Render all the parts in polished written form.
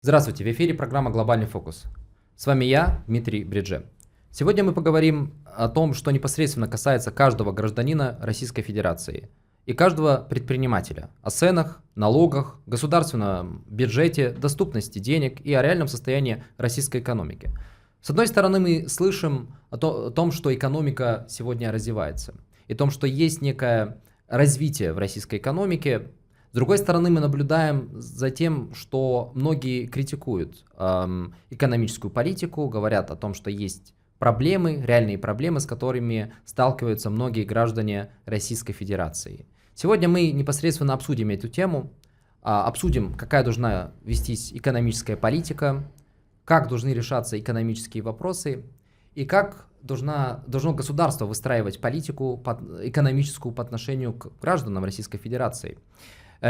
Здравствуйте, в эфире программа «Глобальный фокус». С вами я, Дмитрий Бридже. Сегодня мы поговорим о том, что непосредственно касается каждого гражданина Российской Федерации и каждого предпринимателя. О ценах, налогах, государственном бюджете, доступности денег и о реальном состоянии российской экономики. С одной стороны, мы слышим о том, что экономика сегодня развивается, и о том, что есть некое развитие в российской экономике. С другой стороны, мы наблюдаем за тем, что многие критикуют экономическую политику, говорят о том, что есть проблемы, реальные проблемы, с которыми сталкиваются многие граждане Российской Федерации. Сегодня мы непосредственно обсудим эту тему, обсудим, какая должна вестись экономическая политика, как должны решаться экономические вопросы и как должно государство выстраивать политику экономическую по отношению к гражданам Российской Федерации.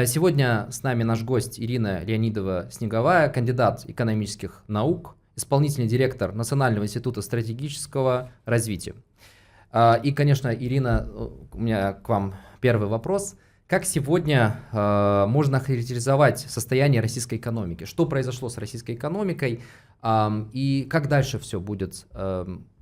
Сегодня с нами наш гость Ирина Леонидова-Снеговая, кандидат экономических наук, исполнительный директор Национального института стратегического развития. И, конечно, Ирина, у меня к вам первый вопрос. Как сегодня можно охарактеризовать состояние российской экономики? Что произошло с российской экономикой и как дальше все будет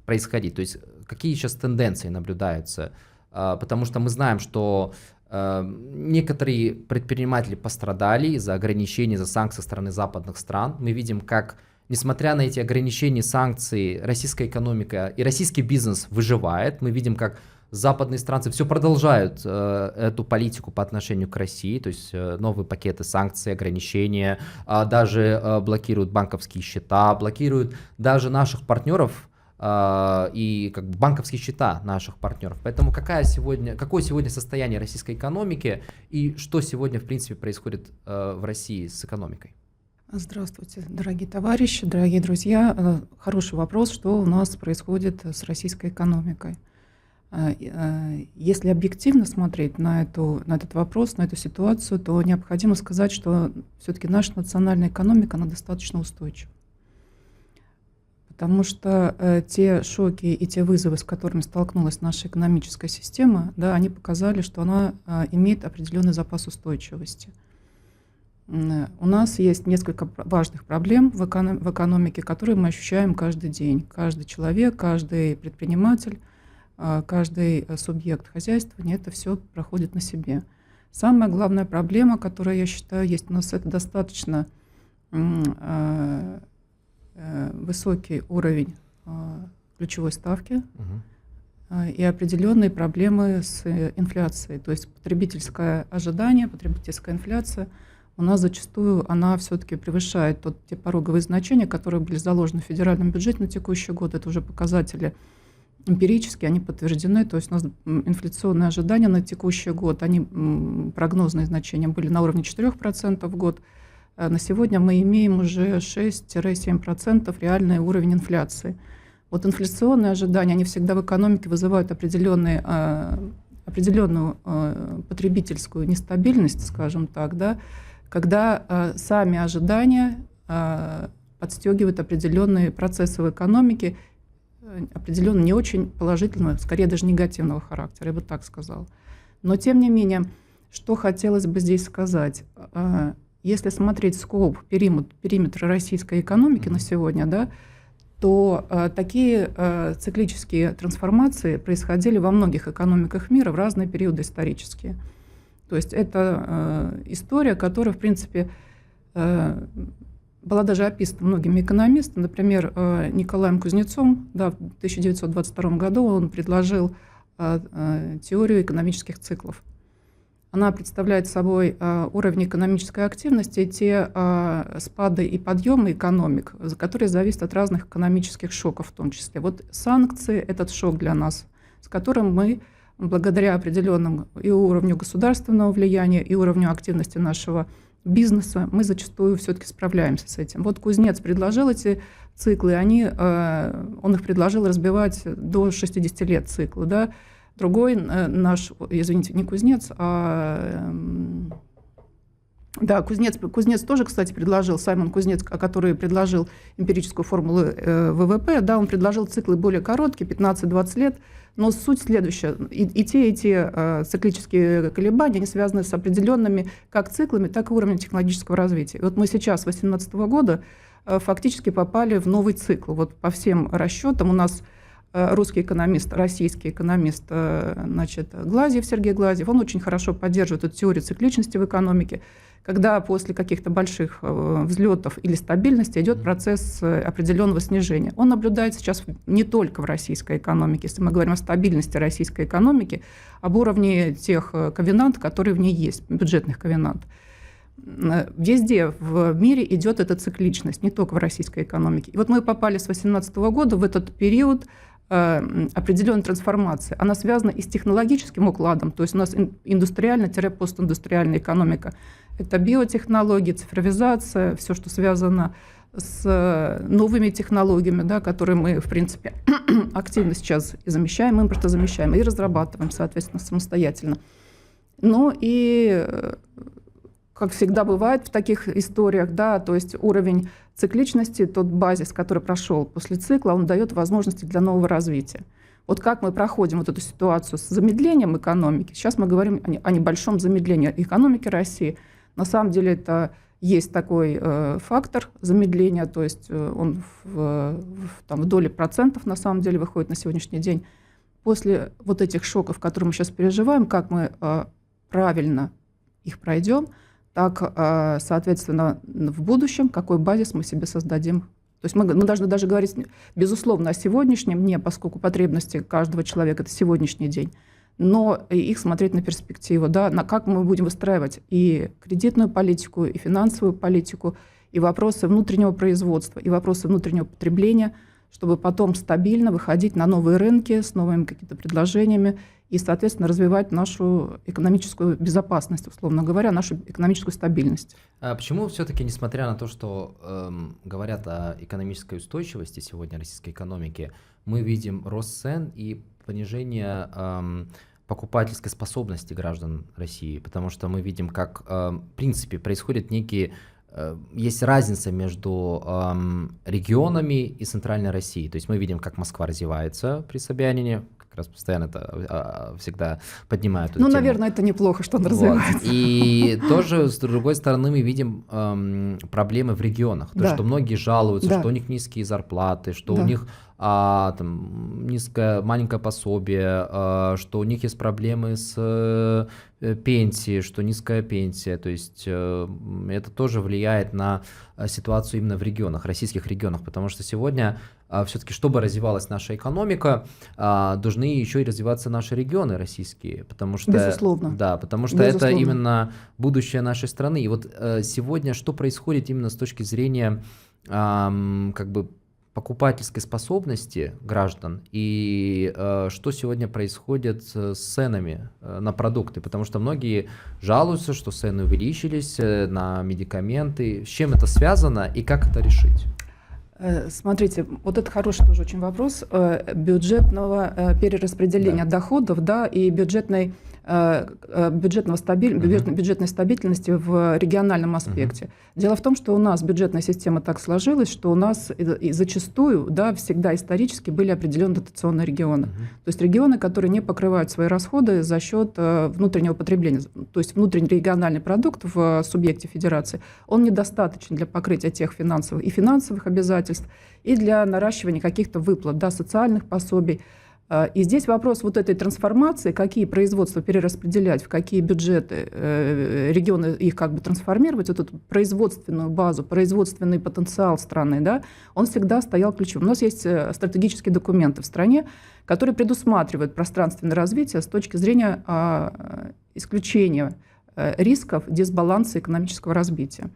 происходить? То есть какие сейчас тенденции наблюдаются? Потому что мы знаем, что некоторые предприниматели пострадали из-за ограничений, из-за санкций со стороны западных стран. Мы видим, как, несмотря на эти ограничения, санкции, российская экономика и российский бизнес выживает. Мы видим, как западные страны все продолжают эту политику по отношению к России, то есть новые пакеты санкций, ограничения, даже блокируют банковские счета, блокируют даже наших партнеров, и как бы банковские счета наших партнеров. Поэтому какое сегодня состояние российской экономики и что сегодня, в принципе, происходит в России с экономикой? Здравствуйте, дорогие товарищи, дорогие друзья. Хороший вопрос, что у нас происходит с российской экономикой. Если объективно смотреть на этот вопрос, на эту ситуацию, то необходимо сказать, что все-таки наша национальная экономика, она достаточно устойчива. Потому что те шоки и те вызовы, с которыми столкнулась наша экономическая система, да, они показали, что она имеет определенный запас устойчивости. У нас есть несколько важных проблем в экономике, которые мы ощущаем каждый день. Каждый человек, каждый предприниматель, каждый субъект хозяйствования, это все проходит на себе. Самая главная проблема, которая, я считаю, есть у нас, это достаточно высокий уровень ключевой ставки и определенные проблемы с инфляцией. То есть потребительское ожидание, потребительская инфляция у нас зачастую она все-таки превышает те пороговые значения, которые были заложены в федеральном бюджете на текущий год. Это уже показатели эмпирические, они подтверждены. То есть у нас инфляционные ожидания на текущий год, они прогнозные значения были на уровне 4% в год. На сегодня мы имеем уже 6-7% реальный уровень инфляции. Вот инфляционные ожидания, они всегда в экономике вызывают определенную потребительскую нестабильность, скажем так, да, когда сами ожидания подстегивают определенные процессы в экономике, определенно не очень положительного, скорее даже негативного характера, я бы так сказала. Но тем не менее, что хотелось бы здесь сказать. Если смотреть скоп, периметр российской экономики на сегодня, да, то такие циклические трансформации происходили во многих экономиках мира в разные периоды исторические. То есть это история, которая, в принципе, была даже описана многими экономистами. Например, Николаем Кузнецом, да, в 1922 году он предложил теорию экономических циклов. Она представляет собой уровень экономической активности и те спады и подъемы экономик, которые зависят от разных экономических шоков в том числе. Вот санкции – этот шок для нас, с которым мы благодаря определенному и уровню государственного влияния, и уровню активности нашего бизнеса, мы зачастую все-таки справляемся с этим. Вот Кузнец предложил эти циклы, он их предложил разбивать до 60 лет циклы, да. Другой наш, извините, не Кузнец, Кузнец тоже, кстати, предложил, Саймон Кузнец, который предложил эмпирическую формулу ВВП, да, он предложил циклы более короткие, 15-20 лет, Но суть следующая. И те циклические колебания, они связаны с определенными как циклами, так и уровнем технологического развития. И вот мы сейчас, с 2018 года, фактически попали в новый цикл. Вот по всем расчетам у нас русский экономист, российский экономист, значит, Глазьев, Сергей Глазьев, он очень хорошо поддерживает эту теорию цикличности в экономике, когда после каких-то больших взлетов или стабильности идет процесс определенного снижения. Он наблюдает сейчас не только в российской экономике, если мы говорим о стабильности российской экономики, об уровне тех ковенантов, которые в ней есть, бюджетных ковенантов. Везде в мире идет эта цикличность, не только в российской экономике. И вот мы попали с 2018 года в этот период определенной трансформации. Она связана и с технологическим укладом, то есть у нас индустриально-постиндустриальная экономика. Это биотехнологии, цифровизация, все, что связано с новыми технологиями, да, которые мы, в принципе, активно сейчас и замещаем, импортозамещаем, и разрабатываем, соответственно, самостоятельно. Ну и, как всегда бывает в таких историях, да, то есть уровень цикличности, тот базис, который прошел после цикла, он дает возможности для нового развития. Вот как мы проходим вот эту ситуацию с замедлением экономики, сейчас мы говорим о небольшом замедлении экономики России. На самом деле это есть такой фактор замедления, то есть он в доле процентов на самом деле выходит на сегодняшний день. После вот этих шоков, которые мы сейчас переживаем, как мы правильно их пройдем, так, соответственно, в будущем какой базис мы себе создадим. То есть мы должны даже говорить, безусловно, о сегодняшнем дне, поскольку потребности каждого человека – это сегодняшний день, но их смотреть на перспективу, да, на как мы будем выстраивать и кредитную политику, и финансовую политику, и вопросы внутреннего производства, и вопросы внутреннего потребления, чтобы потом стабильно выходить на новые рынки с новыми какими-то предложениями и, соответственно, развивать нашу экономическую безопасность, условно говоря, нашу экономическую стабильность. А почему все-таки, несмотря на то, что говорят о экономической устойчивости сегодня российской экономики, мы видим рост цен и понижение покупательской способности граждан России? Потому что мы видим, как, в принципе, происходят есть разница между регионами и центральной Россией. То есть мы видим, как Москва развивается при Собянине, как раз постоянно это всегда поднимают эту тему. Наверное, это неплохо, что он развивается. И тоже, с другой стороны, мы видим проблемы в регионах. То, что многие жалуются, что у них низкие зарплаты, что у них маленькое пособие, что у них есть проблемы с пенсией, что низкая пенсия. То есть это тоже влияет на ситуацию именно в регионах, российских регионах, потому что сегодня все-таки, чтобы развивалась наша экономика, должны еще и развиваться наши регионы российские, потому что, безусловно. Да, потому что это именно будущее нашей страны. И вот сегодня что происходит именно с точки зрения покупательской способности граждан и что сегодня происходит с ценами на продукты, потому что многие жалуются, что цены увеличились на медикаменты. С чем это связано и как это решить? Смотрите, вот это хороший тоже очень вопрос бюджетного перераспределения доходов, да, и бюджетной стабильности в региональном аспекте. Дело в том, что у нас бюджетная система так сложилась, что у нас и зачастую, да, всегда исторически были определенные дотационные регионы. То есть регионы, которые не покрывают свои расходы за счет внутреннего потребления. То есть внутренний региональный продукт в субъекте федерации, он недостаточен для покрытия тех финансовых обязательств и для наращивания каких-то выплат, да, социальных пособий. И здесь вопрос вот этой трансформации, какие производства перераспределять, в какие бюджеты регионы их трансформировать, вот эту производственную базу, производственный потенциал страны, да, он всегда стоял ключевым. У нас есть стратегические документы в стране, которые предусматривают пространственное развитие с точки зрения исключения рисков дисбаланса экономического развития.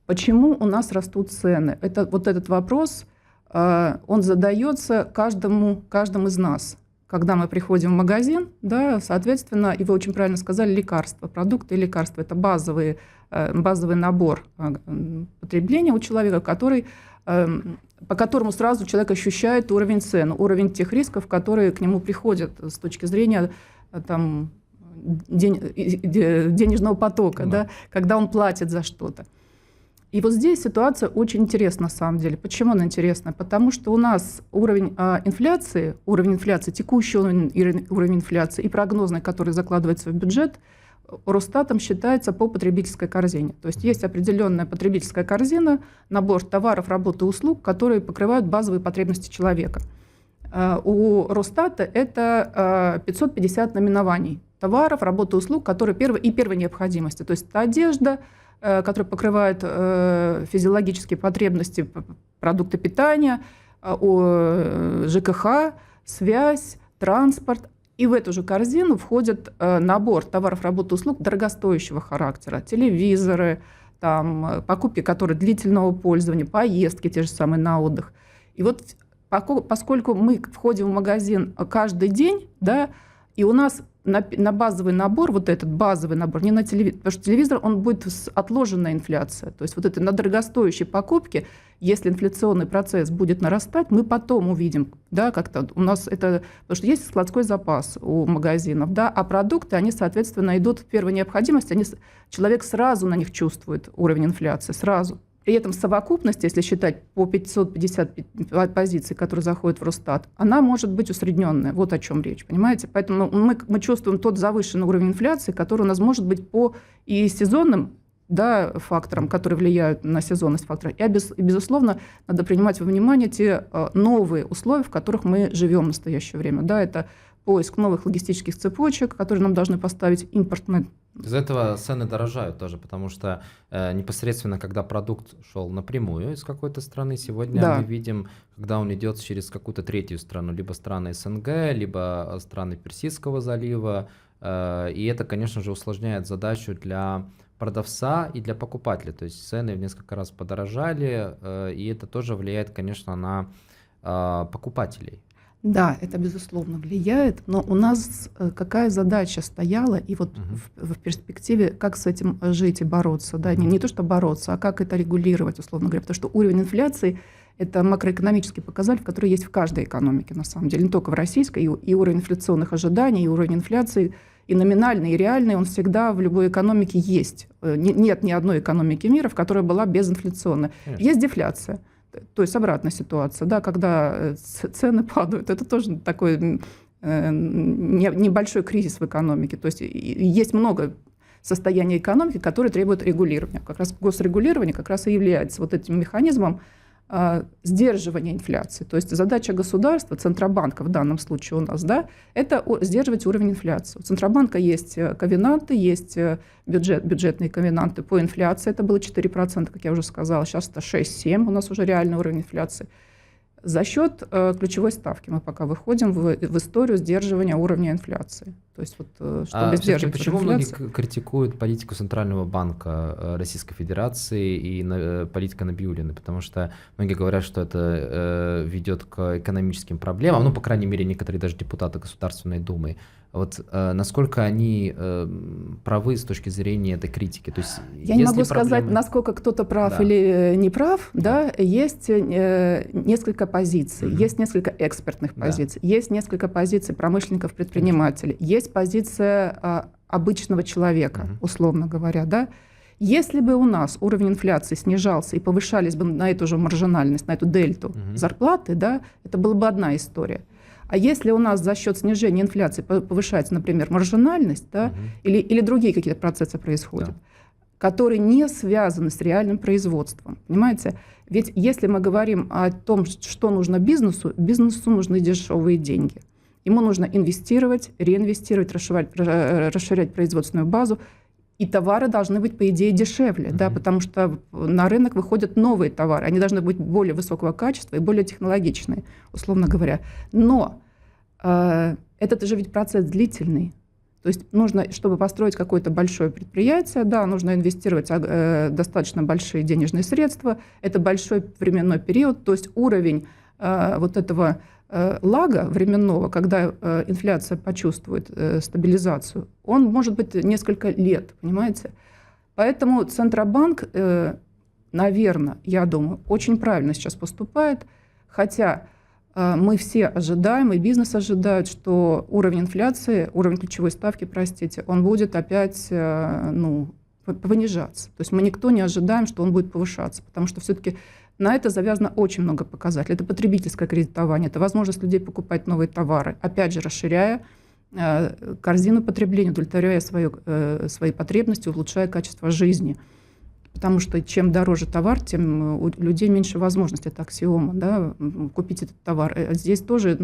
Почему у нас растут цены? Вот этот вопрос... он задается каждому из нас. Когда мы приходим в магазин, да, соответственно, и вы очень правильно сказали, лекарства, продукты и лекарства – это базовый набор потребления у человека, по которому сразу человек ощущает уровень цен, уровень тех рисков, которые к нему приходят с точки зрения денежного потока, да, когда он платит за что-то. И вот здесь ситуация очень интересна на самом деле. Почему она интересна? Потому что у нас уровень инфляции, текущий уровень инфляции и прогнозный, который закладывается в бюджет, Росстатом считается по потребительской корзине. То есть есть определенная потребительская корзина, набор товаров, работ и услуг, которые покрывают базовые потребности человека. У Росстата это 550 наименований товаров, работ и услуг, которые первой необходимости. То есть это одежда, которая покрывает физиологические потребности, продукты питания, ЖКХ, связь, транспорт. И в эту же корзину входит набор товаров, работ и услуг дорогостоящего характера. Телевизоры, там, покупки, которые длительного пользования, поездки те же самые на отдых. И вот поскольку мы входим в магазин каждый день, да, и у нас на базовый набор, вот этот базовый набор, не на телевизор, потому что телевизор, он будет отложенная инфляция. То есть вот это на дорогостоящие покупки, если инфляционный процесс будет нарастать, мы потом увидим, да, как-то у нас это, потому что есть складской запас у магазинов, да, а продукты, они, соответственно, идут в первую необходимость, человек сразу на них чувствует уровень инфляции, сразу. При этом совокупность, если считать по 550 позиций, которые заходят в Росстат, она может быть усредненная. Вот о чем речь, понимаете? Поэтому мы чувствуем тот завышенный уровень инфляции, который у нас может быть по и сезонным, да, факторам, которые влияют на сезонность фактора. И, безусловно, надо принимать во внимание те новые условия, в которых мы живем в настоящее время. Да, это поиск новых логистических цепочек, которые нам должны поставить импортные. Из-за этого цены дорожают тоже, потому что непосредственно, когда продукт шел напрямую из какой-то страны, сегодня Да. мы видим, когда он идет через какую-то третью страну, либо страны СНГ, либо страны Персидского залива, и это, конечно же, усложняет задачу для продавца и для покупателя. То есть цены в несколько раз подорожали, и это тоже влияет, конечно, на покупателей. Да, это безусловно влияет, но у нас какая задача стояла, и вот в перспективе, как с этим жить и бороться, да, не то что бороться, а как это регулировать, условно говоря, потому что уровень инфляции – это макроэкономический показатель, который есть в каждой экономике, на самом деле, не только в российской, и уровень инфляционных ожиданий, и уровень инфляции, и номинальный, и реальный, он всегда в любой экономике есть. Нет ни одной экономики мира, в которой была безинфляционная. Конечно. Есть дефляция. То есть обратная ситуация, да, когда цены падают, это тоже такой небольшой кризис в экономике. То есть есть много состояний экономики, которые требуют регулирования. Как раз госрегулирование как раз и является вот этим механизмом сдерживания инфляции. То есть задача государства, Центробанка в данном случае у нас, да, это сдерживать уровень инфляции. У Центробанка есть ковенанты, есть бюджетные ковенанты по инфляции. Это было 4%, как я уже сказала. Сейчас это 6-7, у нас уже реальный уровень инфляции. За счет ключевой ставки мы пока выходим в историю сдерживания уровня инфляции. То есть вот, чтобы сдерживать почему инфляцию. многие критикуют политику Центрального банка Российской Федерации и политика Набиуллиной? Потому что многие говорят, что это ведет к экономическим проблемам, ну, по крайней мере, некоторые даже депутаты Государственной Думы. Вот насколько они правы с точки зрения этой критики? То есть, я не могу сказать, насколько кто-то прав или не прав. Да? Есть несколько позиций, есть несколько экспертных позиций, есть несколько позиций промышленников, предпринимателей, есть позиция обычного человека, условно говоря. Да? Если бы у нас уровень инфляции снижался и повышались бы на эту же маржинальность, на эту дельту зарплаты, да, это была бы одна история. А если у нас за счет снижения инфляции повышается, например, маржинальность, да, или другие какие-то процессы происходят, которые не связаны с реальным производством, понимаете? Ведь если мы говорим о том, что нужно бизнесу нужны дешевые деньги. Ему нужно инвестировать, реинвестировать, расширять производственную базу, и товары должны быть, по идее, дешевле, да, потому что на рынок выходят новые товары. Они должны быть более высокого качества и более технологичные, условно говоря. Но это же ведь процесс длительный. То есть нужно, чтобы построить какое-то большое предприятие, да, нужно инвестировать достаточно большие денежные средства. Это большой временной период, то есть уровень вот этого лага временного, когда инфляция почувствует стабилизацию, он может быть несколько лет, понимаете? Поэтому Центробанк, наверное, я думаю, очень правильно сейчас поступает, хотя мы все ожидаем, и бизнес ожидает, что уровень инфляции, уровень ключевой ставки, простите, он будет опять понижаться. То есть мы никто не ожидаем, что он будет повышаться, потому что все-таки на это завязано очень много показателей. Это потребительское кредитование, это возможность людей покупать новые товары, опять же, расширяя корзину потребления, удовлетворяя свои потребности, улучшая качество жизни. Потому что чем дороже товар, тем у людей меньше возможностей. Это аксиома, да, купить этот товар. Здесь тоже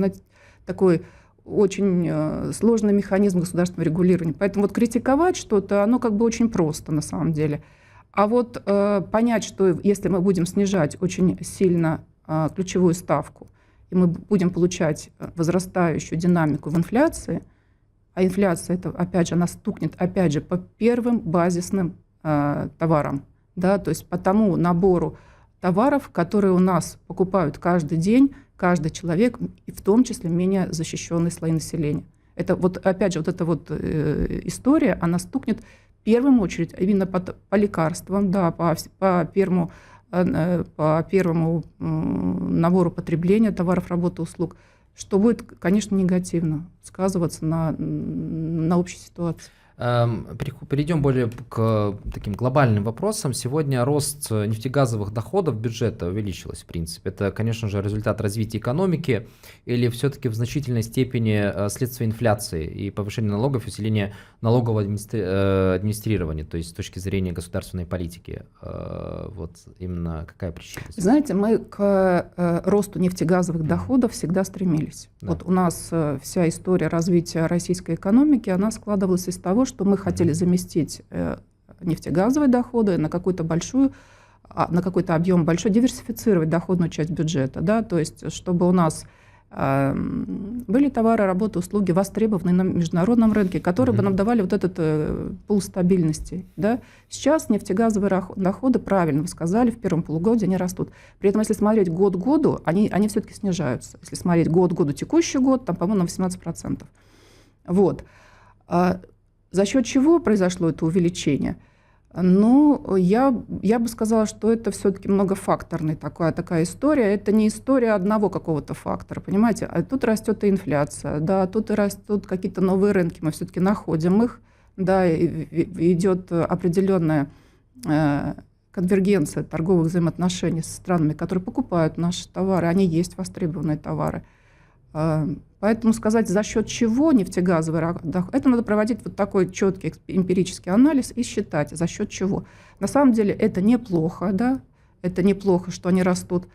такой очень сложный механизм государственного регулирования. Поэтому вот критиковать что-то, оно как бы очень просто на самом деле. А вот понять, что если мы будем снижать очень сильно ключевую ставку, и мы будем получать возрастающую динамику в инфляции, а инфляция, это, опять же, она стукнет, опять же, по первым базисным товарам, да, то есть по тому набору товаров, которые у нас покупают каждый день, каждый человек, и в том числе менее защищенные слои населения. Это вот, опять же, вот эта вот история, она стукнет в первую очередь именно по лекарствам, да, по первому набору потребления товаров, работы, услуг, что будет, конечно, негативно сказываться на общей ситуации. Перейдем более к таким глобальным вопросам. Сегодня рост нефтегазовых доходов бюджета увеличился, в принципе. Это, конечно же, результат развития экономики или все-таки в значительной степени следствие инфляции и повышения налогов, усиления налогового администрирования, то есть с точки зрения государственной политики. Вот именно какая причина? Знаете, мы к росту нефтегазовых доходов всегда стремились. Да. Вот у нас вся история развития российской экономики, она складывалась из того, что мы хотели заместить нефтегазовые доходы на какую-то объем большой, диверсифицировать доходную часть бюджета, да, то есть чтобы у нас были товары, работы, услуги востребованы на международном рынке, которые бы нам давали вот этот пул стабильности. Да. Сейчас нефтегазовые доходы, правильно вы сказали, в первом полугодии они растут. При этом, если смотреть год к году, они все-таки снижаются. Если смотреть год к году текущий год, там, по-моему, на 18%. Вот. За счет чего произошло это увеличение? Ну, я бы сказала, что это все-таки многофакторная такая история. Это не история одного какого-то фактора, понимаете? А тут растет и инфляция, да, тут и растут какие-то новые рынки, мы все-таки находим их, да, идет определенная конвергенция торговых взаимоотношений с странами, которые покупают наши товары, они есть востребованные товары. Поэтому сказать, за счет чего нефтегазовый доход, это надо проводить вот такой четкий эмпирический анализ и считать, за счет чего. На самом деле это неплохо, да, это неплохо, что они растут.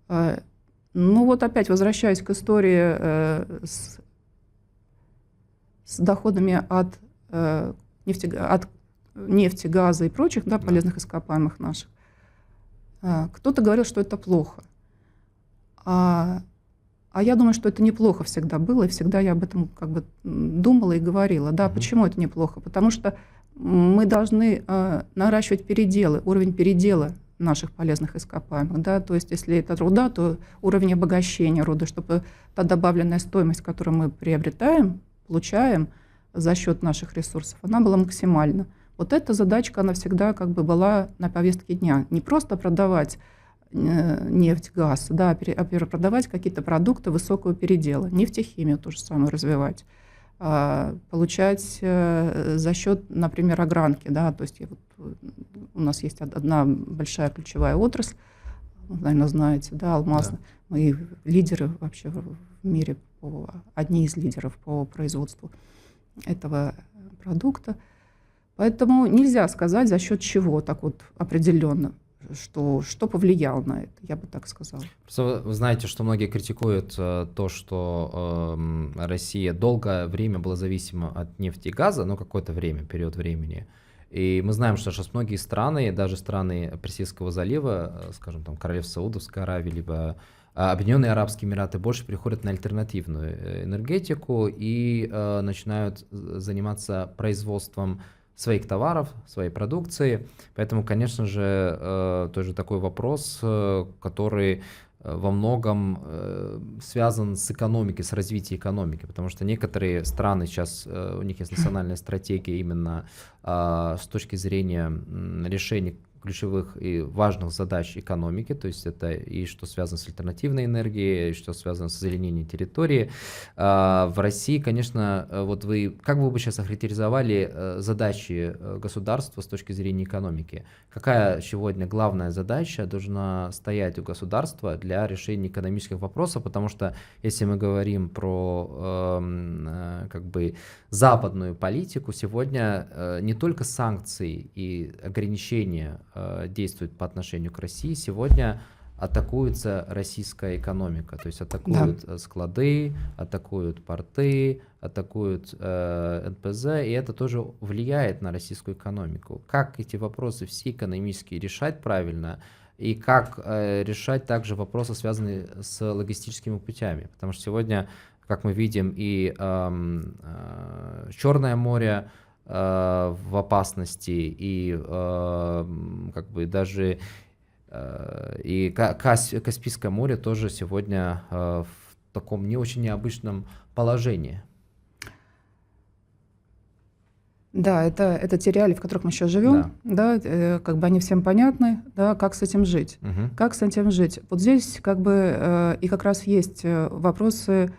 Ну вот опять возвращаясь к истории с доходами от нефти, газа и прочих, да, полезных ископаемых наших. Кто-то говорил, что это плохо. А я думаю, что это неплохо всегда было, и всегда я об этом как бы думала и говорила. Да, почему это неплохо? Потому что мы должны наращивать переделы, уровень передела наших полезных ископаемых. Да? То есть если это руда, то уровень обогащения руды, чтобы та добавленная стоимость, которую мы приобретаем, получаем за счет наших ресурсов, она была максимальна. Вот эта задачка, она всегда как бы была на повестке дня. Не просто продавать нефть, газ, да, а продавать какие-то продукты высокого передела, нефтехимию то же самое развивать, получать за счет, например, огранки, да, то есть у нас есть одна большая ключевая отрасль, наверное, знаете, да, алмазная, да. Мы лидеры вообще в мире, одни из лидеров по производству этого продукта, поэтому нельзя сказать, за счет чего так вот определенно. Что повлияло на это, я бы так сказала. Вы знаете, что многие критикуют то, что Россия долгое время была зависима от нефти и газа, ну какое-то время, период времени. И мы знаем, что сейчас многие страны, даже страны Персидского залива, скажем, там Королевство Саудовской Аравии, либо Объединенные Арабские Эмираты, больше переходят на альтернативную энергетику и начинают заниматься производством своих товаров, своей продукции. Поэтому, конечно же, тоже такой вопрос, который во многом связан с экономикой, с развитием экономики, потому что некоторые страны сейчас, у них есть национальная стратегия именно с точки зрения решения ключевых и важных задач экономики, то есть это и что связано с альтернативной энергией, и что связано с озеленением территории. В России, конечно, вот как вы бы сейчас охарактеризовали задачи государства с точки зрения экономики? Какая сегодня главная задача должна стоять у государства для решения экономических вопросов? Потому что если мы говорим про как бы западную политику, сегодня не только санкции и ограничения действуют по отношению к России, сегодня атакуется российская экономика, то есть атакуют склады, атакуют порты, атакуют НПЗ, и это тоже влияет на российскую экономику. Как эти вопросы все экономические решать правильно, и как решать также вопросы, связанные с логистическими путями, потому что сегодня, как мы видим, и Черное море в опасности, и как бы даже и Каспийское море тоже сегодня в таком не очень необычном положении. Да, это те реалии, в которых мы сейчас живем, да, как бы они всем понятны, да, как с этим жить. Как с этим жить? Вот здесь как бы и как раз есть вопросы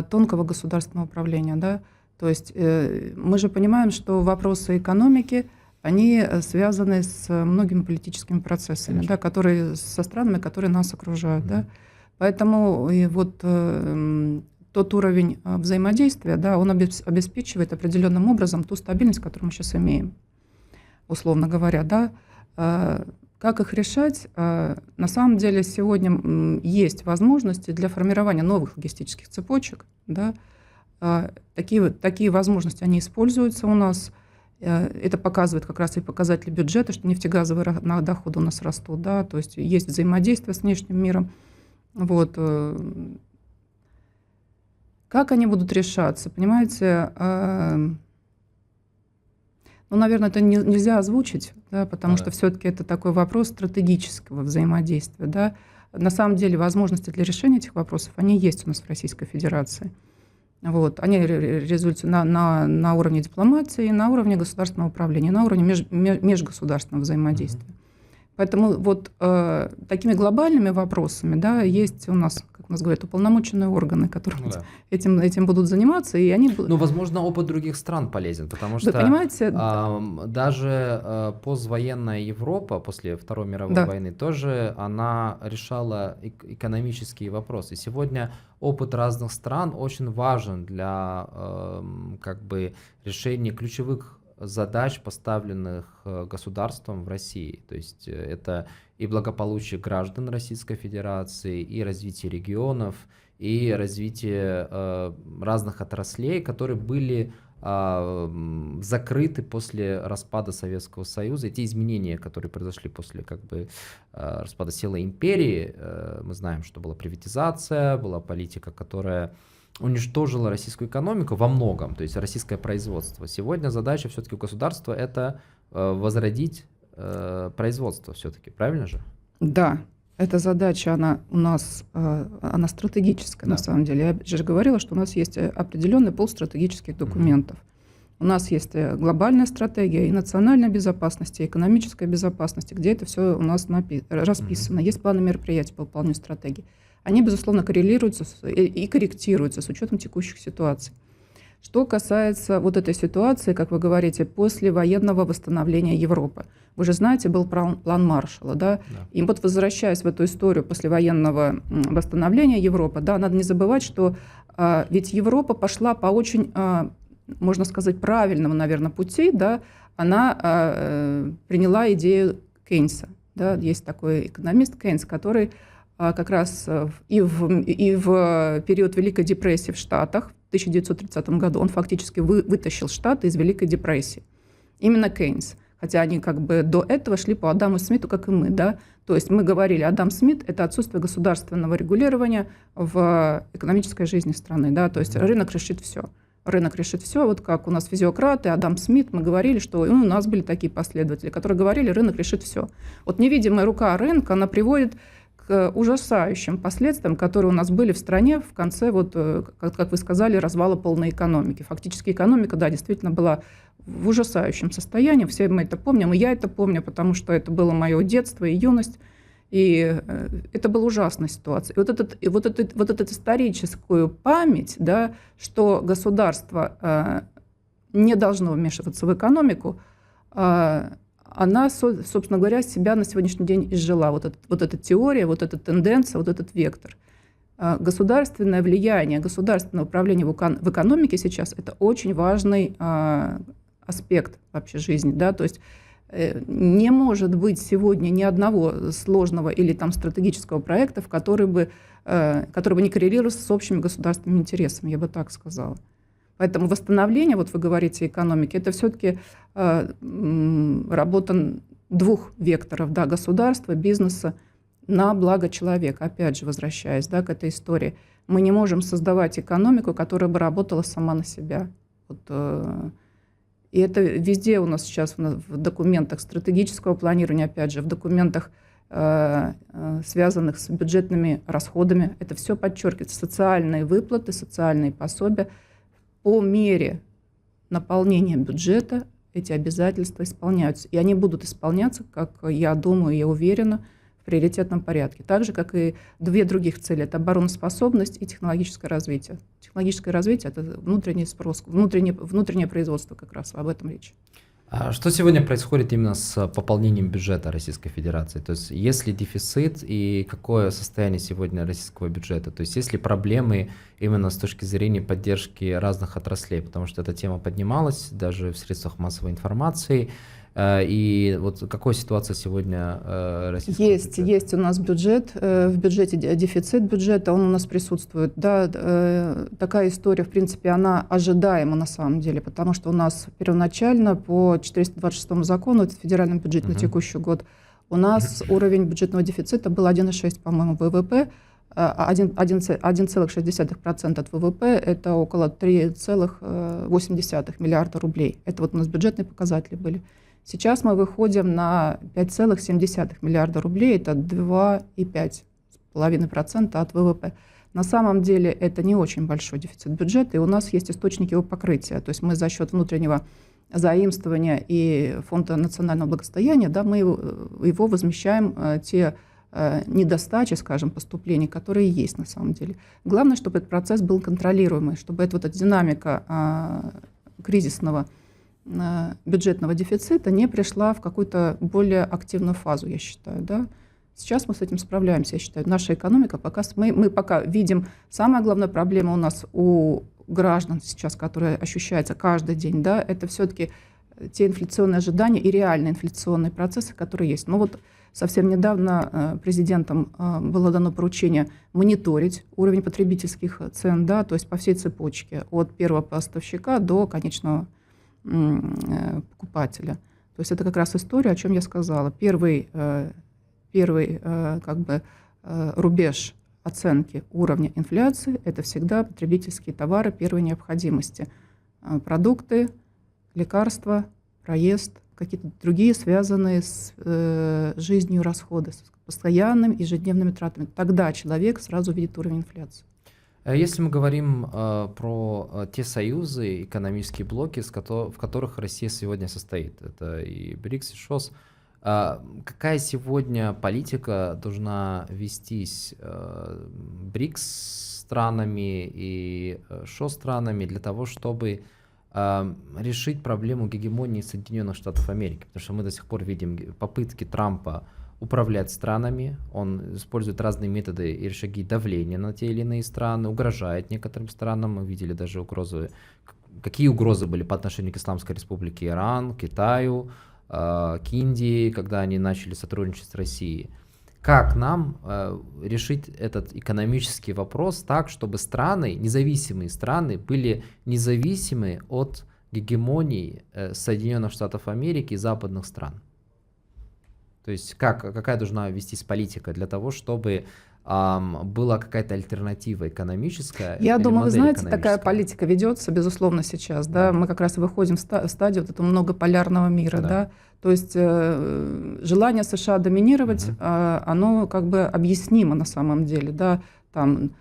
тонкого государственного управления, да, то есть мы же понимаем, что вопросы экономики, они связаны с многими политическими процессами, да, которые со странами, которые нас окружают, да, поэтому и вот тот уровень взаимодействия, да, он обеспечивает определенным образом ту стабильность, которую мы сейчас имеем, условно говоря, да. Как их решать? На самом деле сегодня есть возможности для формирования новых логистических цепочек, да. Такие возможности, они используются у нас. Это показывает как раз и показатели бюджета, что нефтегазовые доходы у нас растут, да, то есть есть взаимодействие с внешним миром. Вот. Как они будут решаться? Понимаете, ну, наверное, это нельзя озвучить, да, потому что все-таки это такой вопрос стратегического взаимодействия. Да. На самом деле возможности для решения этих вопросов, они есть у нас в Российской Федерации. Вот. Они реализуются на уровне дипломатии, на уровне государственного управления, на уровне межгосударственного взаимодействия. Поэтому вот такими глобальными вопросами, да, есть у нас, как у нас говорят, уполномоченные органы, которые этим будут заниматься, и они будут... Ну, возможно, опыт других стран полезен, потому что понимаете, даже поствоенная Европа после Второй мировой войны тоже она решала экономические вопросы. Сегодня опыт разных стран очень важен для как бы решения ключевых задач, поставленных государством в России. То есть это и благополучие граждан Российской Федерации, и развитие регионов, и развитие разных отраслей, которые были закрыты после распада Советского Союза. И те изменения, которые произошли после как бы распада силы империи, мы знаем, что была приватизация, была политика, которая уничтожила российскую экономику во многом, то есть российское производство. Сегодня задача все-таки у государства это возродить производство все-таки, правильно же? Да, эта задача, она у нас она стратегическая, на самом деле. Я же говорила, что у нас есть определенный пул стратегических документов. У нас есть глобальная стратегия и национальной безопасности, и экономической безопасности, где это все у нас расписано. Есть планы мероприятий по выполнению стратегии. Они, безусловно, коррелируются и корректируются с учетом текущих ситуаций. Что касается вот этой ситуации, как вы говорите, после военного восстановления Европы. Вы же знаете, был план Маршалла, да? И вот возвращаясь в эту историю послевоенного восстановления Европы, да, надо не забывать, что ведь Европа пошла по очень, можно сказать, правильному, наверное, пути, да? Она приняла идею Кейнса. Да? Есть такой экономист Кейнс, который как раз и в период Великой депрессии в Штатах в 1930 году он фактически вытащил Штаты из Великой депрессии. Именно Кейнс. Хотя они как бы до этого шли по Адаму Смиту, как и мы. Да? То есть мы говорили, Адам Смит – это отсутствие государственного регулирования в экономической жизни страны. Да? То есть рынок решит все. Рынок решит все. Вот как у нас физиократы, Адам Смит, мы говорили, что у нас были такие последователи, которые говорили, рынок решит все. Вот невидимая рука рынка, она приводит к ужасающим последствиям, которые у нас были в стране в конце, вот, как вы сказали, развала полной экономики. Фактически экономика, да, действительно была в ужасающем состоянии, все мы это помним, и я это помню, потому что это было мое детство и юность, и это была ужасная ситуация. И вот эту историческую память, да, что государство не должно вмешиваться в экономику, она, собственно говоря, себя на сегодняшний день изжила. Вот эта теория, вот эта тенденция, вот этот вектор. Государственное влияние, государственное управление в экономике сейчас – это очень важный аспект вообще жизни. Да? То есть не может быть сегодня ни одного сложного или там стратегического проекта, который бы не коррелировался с общими государственными интересами, я бы так сказала. Поэтому восстановление, вот вы говорите, экономики, это все-таки работа двух векторов, да, государства, бизнеса на благо человека. Опять же, возвращаясь, да, к этой истории, мы не можем создавать экономику, которая бы работала сама на себя. Вот, и это везде у нас сейчас в документах стратегического планирования, опять же, в документах, связанных с бюджетными расходами, это все подчеркивается. Социальные выплаты, социальные пособия. По мере наполнения бюджета эти обязательства исполняются. И они будут исполняться, как я думаю, я уверена, в приоритетном порядке. Так же, как и две других цели. Это обороноспособность и технологическое развитие. Технологическое развитие – это внутренний спрос, внутреннее производство как раз, об этом речь. А что сегодня происходит именно с пополнением бюджета Российской Федерации? То есть есть ли дефицит и какое состояние сегодня российского бюджета? То есть есть ли проблемы именно с точки зрения поддержки разных отраслей? Потому что эта тема поднималась даже в средствах массовой информации. И вот какая ситуация сегодня российского бюджета? Есть у нас бюджет, в бюджете дефицит бюджета, он у нас присутствует. Да, такая история, в принципе, она ожидаема на самом деле, потому что у нас первоначально по 426 закону, это федеральный бюджет на текущий год, у нас уровень бюджетного дефицита был 1,6, по-моему, ВВП. 1,6% от ВВП – это около 3,8 миллиарда рублей. Это вот у нас бюджетные показатели были. Сейчас мы выходим на 5,7 миллиарда рублей, это 2,5% от ВВП. На самом деле это не очень большой дефицит бюджета, и у нас есть источники его покрытия. То есть мы за счет внутреннего заимствования и Фонда национального благосостояния, да, мы его возмещаем те недостачи, скажем, поступлений, которые есть на самом деле. Главное, чтобы этот процесс был контролируемый, чтобы эта динамика кризисного бюджетного дефицита не пришла в какую-то более активную фазу, я считаю. Да? Сейчас мы с этим справляемся, я считаю. Наша экономика пока... Мы пока видим... Самая главная проблема у нас у граждан сейчас, которая ощущается каждый день, да, это все-таки те инфляционные ожидания и реальные инфляционные процессы, которые есть. Но вот совсем недавно президентом было дано поручение мониторить уровень потребительских цен, да, то есть по всей цепочке, от первого поставщика до конечного покупателя. То есть это как раз история, о чем я сказала. Первый рубеж оценки уровня инфляции – это всегда потребительские товары первой необходимости. Продукты, лекарства, проезд, какие-то другие связанные с жизнью расходы, с постоянными ежедневными тратами. Тогда человек сразу видит уровень инфляции. Если мы говорим про те союзы, экономические блоки, в которых Россия сегодня состоит, это и БРИКС, и ШОС, какая сегодня политика должна вестись БРИКС странами и ШОС странами для того, чтобы решить проблему гегемонии Соединенных Штатов Америки? Потому что мы до сих пор видим попытки Трампа управлять странами, он использует разные методы и шаги давления на те или иные страны, угрожает некоторым странам. Мы видели даже угрозы, какие угрозы были по отношению к Исламской Республике Иран, Китаю, к Индии, когда они начали сотрудничать с Россией. Как нам решить этот экономический вопрос так, чтобы страны, независимые страны, были независимы от гегемонии Соединенных Штатов Америки и западных стран? То есть какая должна вестись политика для того, чтобы была какая-то альтернатива экономическая? Я или думаю, вы модель знаете, такая экономическая? политика ведется, безусловно, сейчас. Да? Да. Мы как раз выходим в стадию вот этого многополярного мира. Да. Да? То есть желание США доминировать, оно как бы объяснимо на самом деле. Да? Там,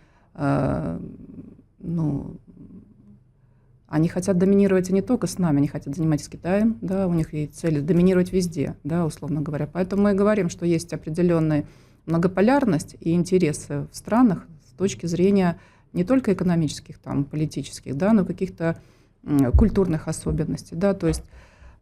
они хотят доминировать и не только с нами, они хотят занимать с Китаем, да, у них есть цель доминировать везде, да, условно говоря. Поэтому мы говорим, что есть определенная многополярность и интересы в странах с точки зрения не только экономических, там, политических, да, но каких-то культурных особенностей. Да, то есть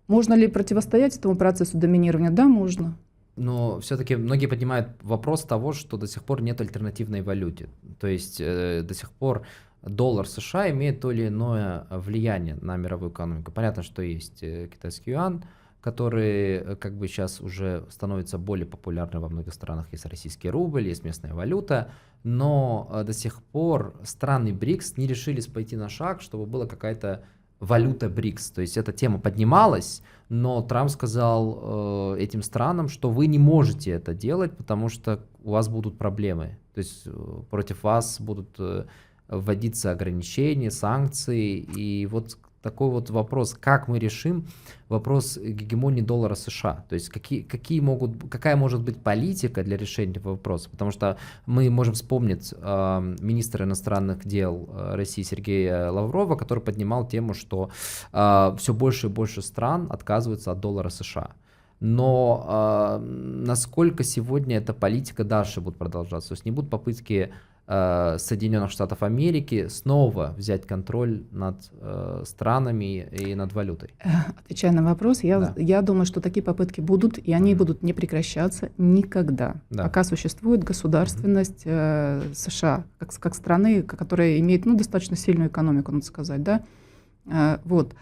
можно ли противостоять этому процессу доминирования? Да, можно. Но все-таки многие поднимают вопрос того, что до сих пор нет альтернативной валюте. То есть до сих пор доллар США имеет то или иное влияние на мировую экономику. Понятно, что есть китайский юань, который как бы сейчас уже становится более популярным во многих странах. Есть российский рубль, есть местная валюта, но до сих пор страны БРИКС не решились пойти на шаг, чтобы была какая-то валюта БРИКС. То есть эта тема поднималась, но Трамп сказал этим странам, что вы не можете это делать, потому что у вас будут проблемы. То есть против вас будут вводиться ограничения, санкции. И вот такой вот вопрос, как мы решим вопрос гегемонии доллара США? То есть какая может быть политика для решения этого вопроса? Потому что мы можем вспомнить министра иностранных дел России Сергея Лаврова, который поднимал тему, что все больше и больше стран отказываются от доллара США. Но насколько сегодня эта политика дальше будет продолжаться? То есть не будут попытки Соединенных Штатов Америки снова взять контроль над странами и над валютой? Отвечая на вопрос, я думаю, что такие попытки будут, и они будут не прекращаться никогда, пока существует государственность США, как страны, которая имеет достаточно сильную экономику, надо сказать. Да? Вот.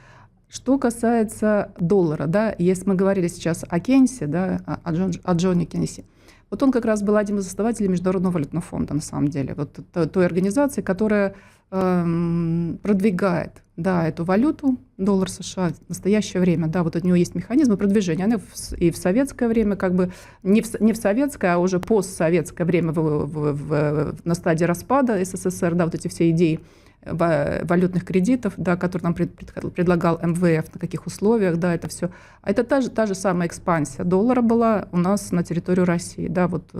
Что касается доллара, да, если мы говорили сейчас о Кейнсе, да, о Джоне Кейнсе, вот он как раз был один из основателей Международного валютного фонда, на самом деле, вот той организации, которая продвигает, да, эту валюту, доллар США, в настоящее время, да, вот у него есть механизмы продвижения, они и в советское время, как бы, не в советское, а уже постсоветское время, на стадии распада СССР, да, вот эти все идеи валютных кредитов, да, которые нам предлагал МВФ, на каких условиях, да, это все. А это та же самая экспансия доллара была у нас на территорию России, да, вот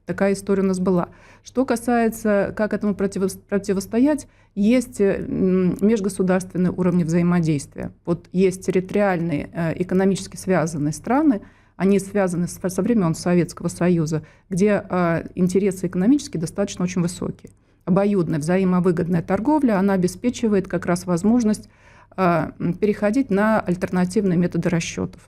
такая история у нас была. Что касается, как этому противостоять, есть межгосударственные уровни взаимодействия. Вот есть территориальные, экономически связанные страны, они связаны со времен Советского Союза, где интересы экономические достаточно очень высокие. Обоюдная взаимовыгодная торговля, она обеспечивает как раз возможность переходить на альтернативные методы расчетов.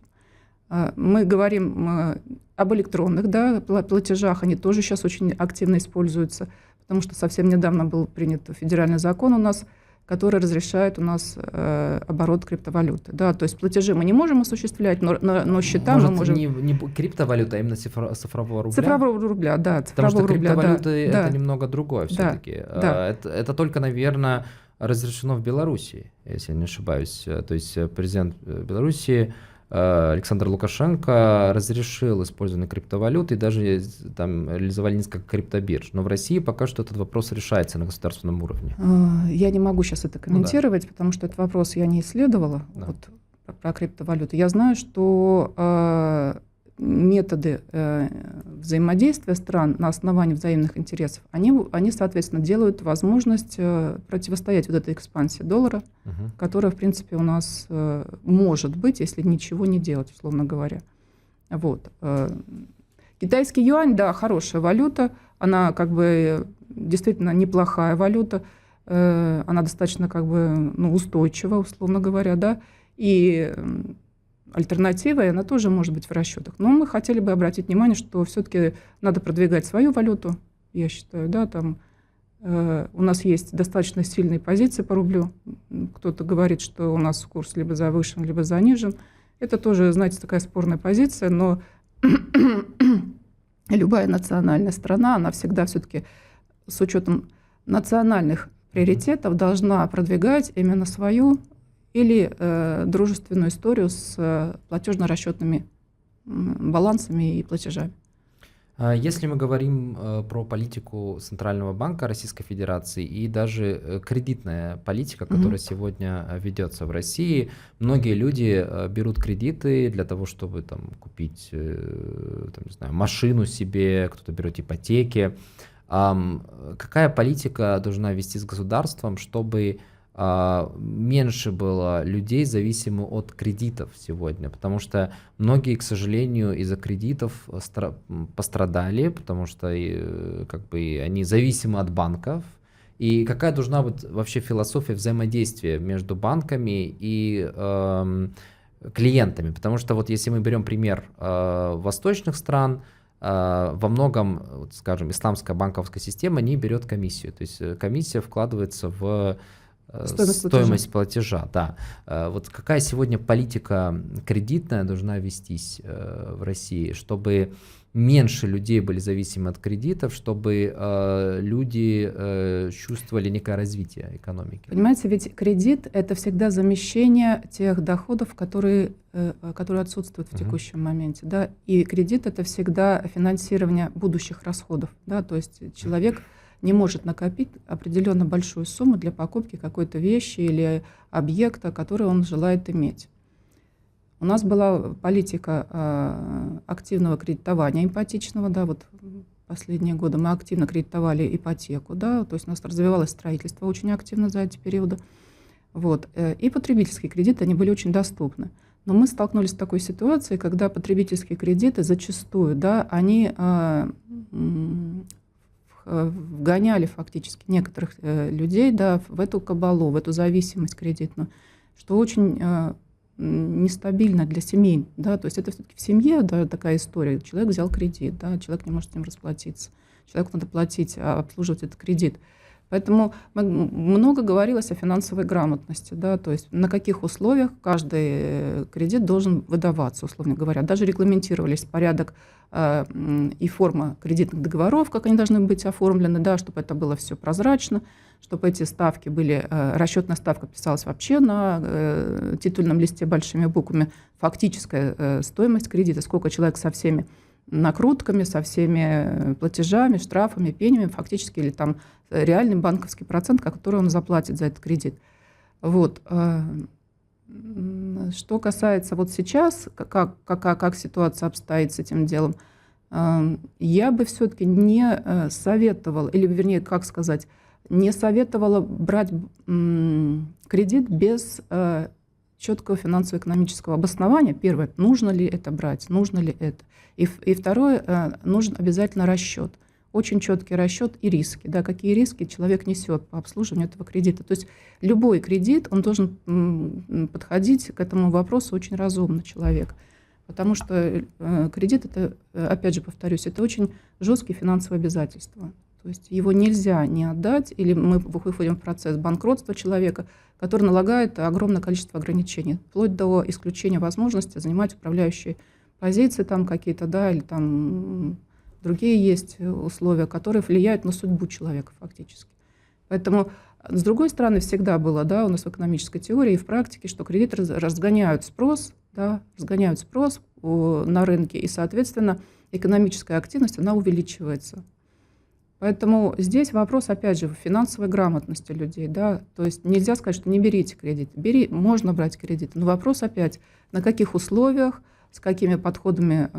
Мы говорим об электронных, да, платежах, они тоже сейчас очень активно используются, потому что совсем недавно был принят федеральный закон у нас, который разрешает у нас оборот криптовалюты. Да, то есть платежи мы не можем осуществлять, но счета мы можем... Не криптовалюта, а именно цифрового рубля? Цифрового рубля, да. Потому что криптовалюта да, это немного другое все-таки. Да. Это только, наверное, разрешено в Беларуси, если я не ошибаюсь. То есть президент Беларуси Александр Лукашенко разрешил использование криптовалюты и даже там реализовали несколько криптобирж. Но в России пока что этот вопрос решается на государственном уровне. Я не могу сейчас это комментировать, потому что этот вопрос я не исследовала, вот, про криптовалюту. Я знаю, что методы взаимодействия стран на основании взаимных интересов, они соответственно, делают возможность противостоять вот этой экспансии доллара, которая, в принципе, у нас может быть, если ничего не делать, условно говоря. Вот. Китайский юань, да, хорошая валюта, она как бы действительно неплохая валюта, она достаточно как бы устойчива, условно говоря, да, и альтернативой она тоже может быть в расчетах. Но мы хотели бы обратить внимание, что все-таки надо продвигать свою валюту, я считаю, да, там у нас есть достаточно сильные позиции по рублю. Кто-то говорит, что у нас курс либо завышен, либо занижен. Это тоже, знаете, такая спорная позиция, но любая национальная страна, она всегда все-таки с учетом национальных приоритетов должна продвигать именно свою или дружественную историю с платежно-расчетными балансами и платежами. Если мы говорим про политику Центрального банка Российской Федерации и даже кредитная политика, которая сегодня ведется в России, многие люди берут кредиты для того, чтобы там, купить там, не знаю, машину себе, кто-то берет ипотеки. Какая политика должна вести с государством, чтобы меньше было людей, зависимых от кредитов сегодня, потому что многие, к сожалению, из-за кредитов пострадали, потому что как бы они зависимы от банков. И какая должна быть вообще философия взаимодействия между банками и клиентами? Потому что вот если мы берем пример восточных стран, во многом, вот, скажем, исламская банковская система не берет комиссию, то есть комиссия вкладывается в стоимость платежа, да. Вот какая сегодня политика кредитная должна вестись в России, чтобы меньше людей были зависимы от кредитов, чтобы люди чувствовали некое развитие экономики? Понимаете, ведь кредит — это всегда замещение тех доходов, которые отсутствуют в текущем моменте. Да? И кредит — это всегда финансирование будущих расходов. Да? То есть человек не может накопить определенно большую сумму для покупки какой-то вещи или объекта, который он желает иметь. У нас была политика активного кредитования ипотечного, да, вот последние годы мы активно кредитовали ипотеку, да, то есть у нас развивалось строительство очень активно за эти периоды. Вот. И потребительские кредиты, они были очень доступны. Но мы столкнулись с такой ситуацией, когда потребительские кредиты зачастую, да, они вгоняли фактически некоторых людей, да, в эту кабалу, в эту зависимость кредитную, что очень нестабильно для семей. Да, то есть это все-таки в семье, да, такая история. Человек взял кредит, да, человек не может с ним расплатиться. Человеку надо платить, обслуживать этот кредит. Поэтому много говорилось о финансовой грамотности, да, то есть на каких условиях каждый кредит должен выдаваться, условно говоря. Даже регламентировались порядок и форма кредитных договоров, как они должны быть оформлены, да, чтобы это было все прозрачно, чтобы эти ставки были, расчетная ставка писалась вообще на титульном листе большими буквами, фактическая стоимость кредита, сколько человек со всеми накрутками, со всеми платежами, штрафами, пенями, фактически, или там реальный банковский процент, который он заплатит за этот кредит. Вот. Что касается вот сейчас, как ситуация обстоит с этим делом, я бы все-таки не советовала, или вернее, как сказать, не советовала брать кредит без четкого финансово-экономического обоснования. Первое, нужно ли это брать, нужно ли это. И второе, нужен обязательно расчет. Очень четкий расчет и риски. Да, какие риски человек несет по обслуживанию этого кредита. То есть любой кредит, он должен подходить к этому вопросу очень разумно человек. Потому что кредит, это, опять же повторюсь, это очень жесткие финансовые обязательства. То есть его нельзя не отдать, или мы выходим в процесс банкротства человека, который налагает огромное количество ограничений, вплоть до исключения возможности занимать управляющие позиции там какие-то, да, или там другие есть условия, которые влияют на судьбу человека фактически. Поэтому, с другой стороны, всегда было, да, у нас в экономической теории и в практике, что кредиты разгоняют спрос, да, на рынке, и, соответственно, экономическая активность, она увеличивается. Поэтому здесь вопрос, опять же, финансовой грамотности людей. Да? То есть нельзя сказать, что не берите кредит. Можно брать кредит, но вопрос опять, на каких условиях, с какими подходами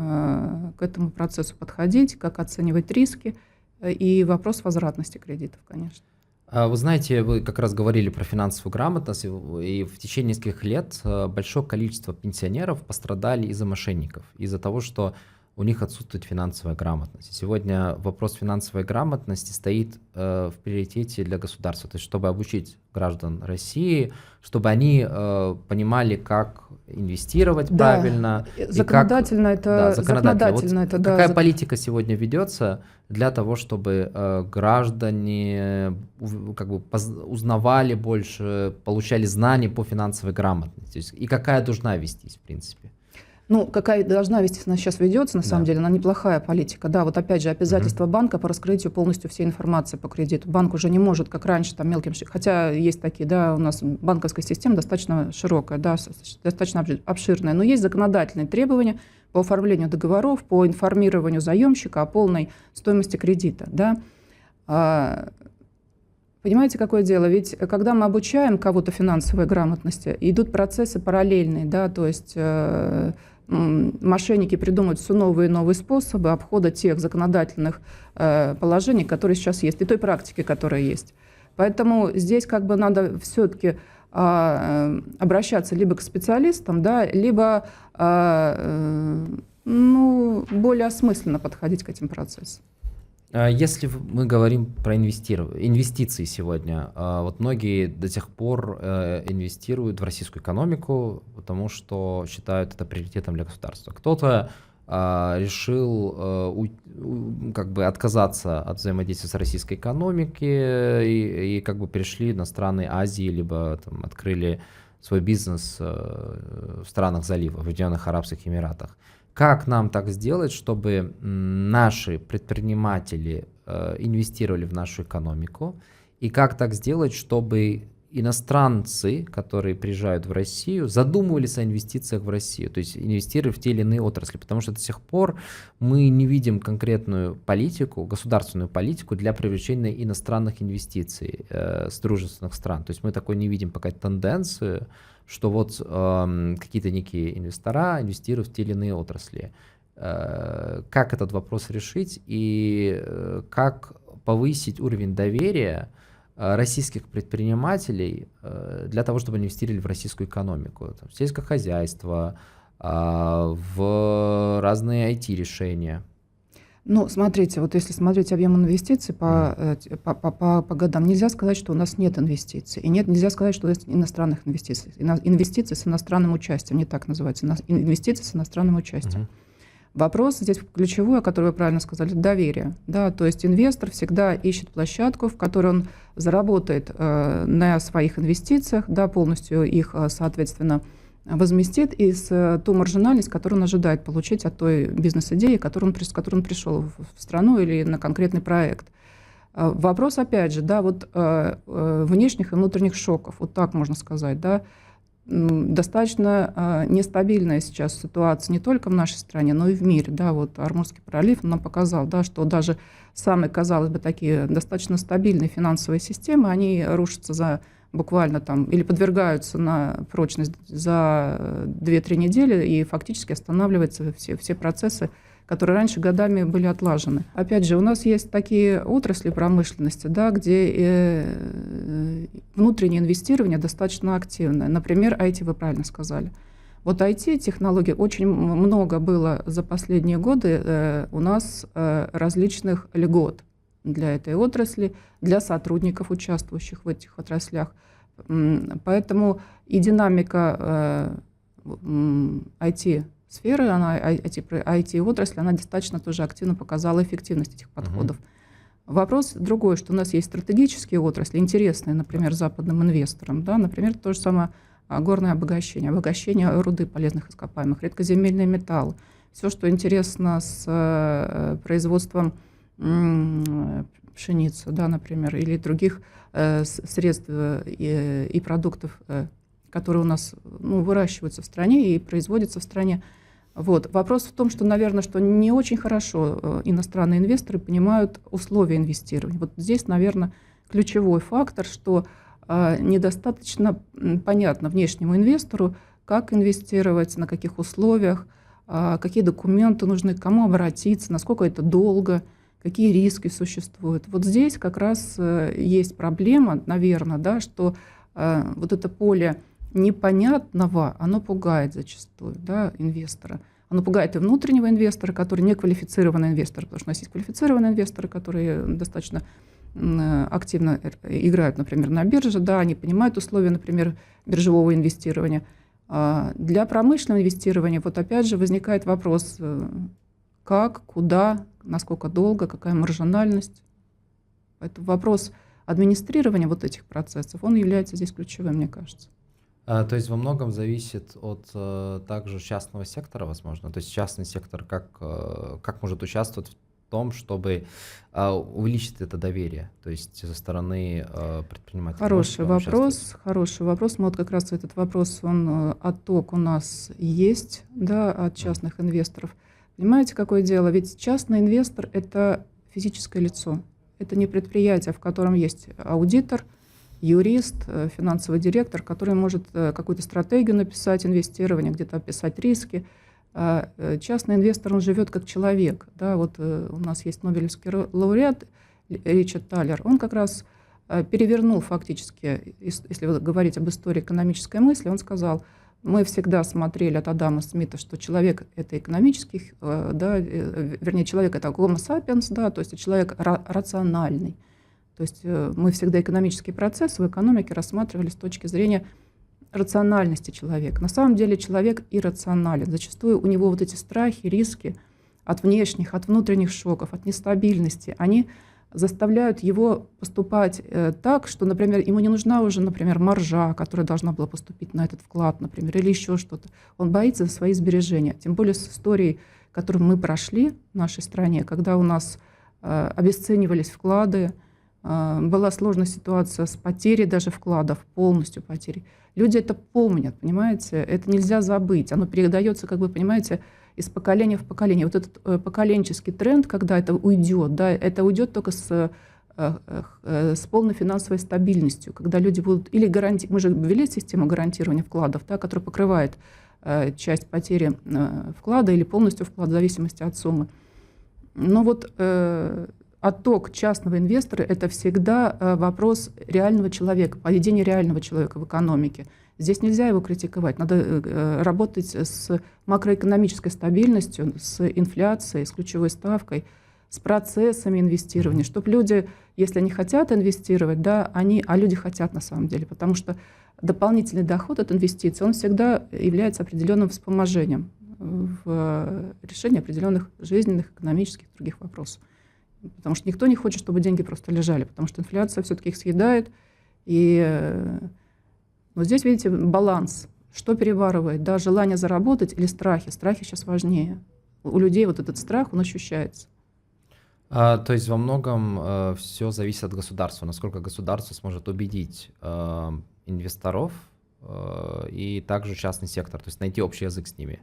к этому процессу подходить, как оценивать риски, и вопрос возвратности кредитов, конечно. Вы знаете, вы как раз говорили про финансовую грамотность, и в течение нескольких лет большое количество пенсионеров пострадали из-за мошенников, из-за того, что у них отсутствует финансовая грамотность. Сегодня вопрос финансовой грамотности стоит в приоритете для государства, то есть чтобы обучить граждан России, чтобы они понимали, как инвестировать правильно. Законодательно это... Какая политика сегодня ведется для того, чтобы граждане как бы узнавали больше, получали знания по финансовой грамотности? И какая должна вестись, в принципе? Ну, какая должна вестись, она сейчас ведется, на самом деле, она неплохая политика. Да, вот опять же, обязательство банка по раскрытию полностью всей информации по кредиту. Банк уже не может, как раньше, там мелким шагом, хотя есть такие, да, у нас банковская система достаточно широкая, да, достаточно обширная, но есть законодательные требования по оформлению договоров, по информированию заемщика о полной стоимости кредита. Да? Понимаете, какое дело? Ведь когда мы обучаем кого-то финансовой грамотности, идут процессы параллельные, да, то есть мошенники придумывают все новые и новые способы обхода тех законодательных положений, которые сейчас есть, и той практики, которая есть. Поэтому здесь как бы надо все-таки обращаться либо к специалистам, да, либо более осмысленно подходить к этим процессам. Если мы говорим про инвестиции сегодня, вот многие до сих пор инвестируют в российскую экономику, потому что считают это приоритетом для государства. Кто-то решил как бы отказаться от взаимодействия с российской экономикой и как бы перешли на страны Азии, либо там, открыли свой бизнес в странах залива, в Объединенных Арабских Эмиратах. Как нам так сделать, чтобы наши предприниматели инвестировали в нашу экономику? И как так сделать, чтобы иностранцы, которые приезжают в Россию, задумывались о инвестициях в Россию, то есть инвестируя в те или иные отрасли? Потому что до сих пор мы не видим конкретную политику, государственную политику для привлечения иностранных инвестиций с дружественных стран. То есть мы такой не видим пока тенденцию, что вот какие-то некие инвестора инвестируют в те или иные отрасли. Как этот вопрос решить и как повысить уровень доверия российских предпринимателей для того, чтобы инвестировали в российскую экономику, там, в сельское хозяйство, в разные IT-решения? Ну, смотрите, вот если смотреть объем инвестиций по годам, нельзя сказать, что у нас нет инвестиций. И нельзя сказать, что у нас иностранных инвестиций. Инвестиции с иностранным участием, не так называется, инвестиции с иностранным участием. Вопрос здесь ключевой, о котором вы правильно сказали, доверие. Да, то есть инвестор всегда ищет площадку, в которой он заработает на своих инвестициях, да, полностью их, соответственно, возместит ту маржинальность, которую он ожидает получить от той бизнес-идеи, с которой он пришел в страну или на конкретный проект. Вопрос, опять же, да, вот внешних и внутренних шоков, вот так можно сказать, да, достаточно нестабильная сейчас ситуация не только в нашей стране, но и в мире. Да, вот Ормузский пролив нам показал, да, что даже самые, казалось бы, такие достаточно стабильные финансовые системы, они рушатся буквально там или подвергаются на прочность за 2-3 недели, и фактически останавливаются все процессы, которые раньше годами были отлажены. Опять же, у нас есть такие отрасли промышленности, да, где внутреннее инвестирование достаточно активное. Например, IT, вы правильно сказали. Вот IT-технологий очень много было за последние годы у нас различных льгот для этой отрасли, для сотрудников, участвующих в этих отраслях. Поэтому и динамика IT-сферы, IT-отрасли, она достаточно тоже активно показала эффективность этих подходов. Вопрос другой, что у нас есть стратегические отрасли, интересные, например, западным инвесторам. Да, например, то же самое горное обогащение руды полезных ископаемых, редкоземельные металлы. Все, что интересно с производством пшеницы, да, например, или других средств и продуктов, которые у нас выращиваются в стране и производятся в стране. Вот. Вопрос в том, что, наверное, что не очень хорошо иностранные инвесторы понимают условия инвестирования. Вот здесь, наверное, ключевой фактор, что недостаточно понятно внешнему инвестору, как инвестировать, на каких условиях, какие документы нужны, к кому обратиться, насколько это долго, какие риски существуют. Вот здесь как раз есть проблема, наверное, да, что вот это поле непонятного, оно пугает зачастую, да, инвестора. Оно пугает и внутреннего инвестора, который не квалифицированный инвестор, потому что у нас есть квалифицированные инвесторы, которые достаточно активно играют, например, на бирже, да, они понимают условия, например, биржевого инвестирования. Для промышленного инвестирования вот опять же возникает вопрос, как, куда, насколько долго, какая маржинальность. Поэтому вопрос администрирования вот этих процессов, он является здесь ключевым, мне кажется. То есть во многом зависит от также частного сектора, возможно. То есть частный сектор как может участвовать том, чтобы увеличить это доверие, то есть со стороны предпринимателей? Хороший вопрос. Мы вот как раз этот вопрос, отток у нас есть, да, от частных инвесторов. Понимаете, какое дело? Ведь частный инвестор – это физическое лицо. Это не предприятие, в котором есть аудитор, юрист, финансовый директор, который может какую-то стратегию написать, инвестирование, где-то описать риски. А частный инвестор, он живет как человек. Да, вот у нас есть Нобелевский лауреат Ричард Талер. Он как раз перевернул фактически, если вы говорите об истории экономической мысли, он сказал, мы всегда смотрели от Адама Смита, что человек – это экономический, да, вернее, человек – это Homo sapiens, да, то есть человек рациональный. То есть мы всегда экономический процесс в экономике рассматривали с точки зрения рациональности человека. На самом деле человек иррационален. Зачастую у него вот эти страхи, риски от внешних, от внутренних шоков, от нестабильности, они заставляют его поступать так, что, например, ему не нужна уже, например, маржа, которая должна была поступить на этот вклад, например, или еще что-то. Он боится за свои сбережения. Тем более с историей, которую мы прошли в нашей стране, когда у нас обесценивались вклады, была сложная ситуация с потерей даже вкладов, полностью потерей. Люди это помнят, понимаете, это нельзя забыть. Оно передается, как вы понимаете, из поколения в поколение. Вот этот поколенческий тренд, когда это уйдет, да, это уйдет только с полной финансовой стабильностью, когда люди будут или мы же ввели систему гарантирования вкладов, да, которая покрывает часть потери вклада или полностью вклад в зависимости от суммы. Но вот отток частного инвестора – это всегда вопрос реального человека, поведения реального человека в экономике. Здесь нельзя его критиковать. Надо работать с макроэкономической стабильностью, с инфляцией, с ключевой ставкой, с процессами инвестирования, чтобы люди, если они хотят инвестировать, да, а люди хотят на самом деле, потому что дополнительный доход от инвестиций, он всегда является определенным вспоможением в решении определенных жизненных, экономических, других вопросов. Потому что никто не хочет, чтобы деньги просто лежали, потому что инфляция все-таки их съедает. Но здесь, видите, баланс. Что переваривает? Да, желание заработать или страхи? Страхи сейчас важнее. У людей вот этот страх, он ощущается. То есть во многом все зависит от государства. Насколько государство сможет убедить инвесторов и также частный сектор, то есть найти общий язык с ними,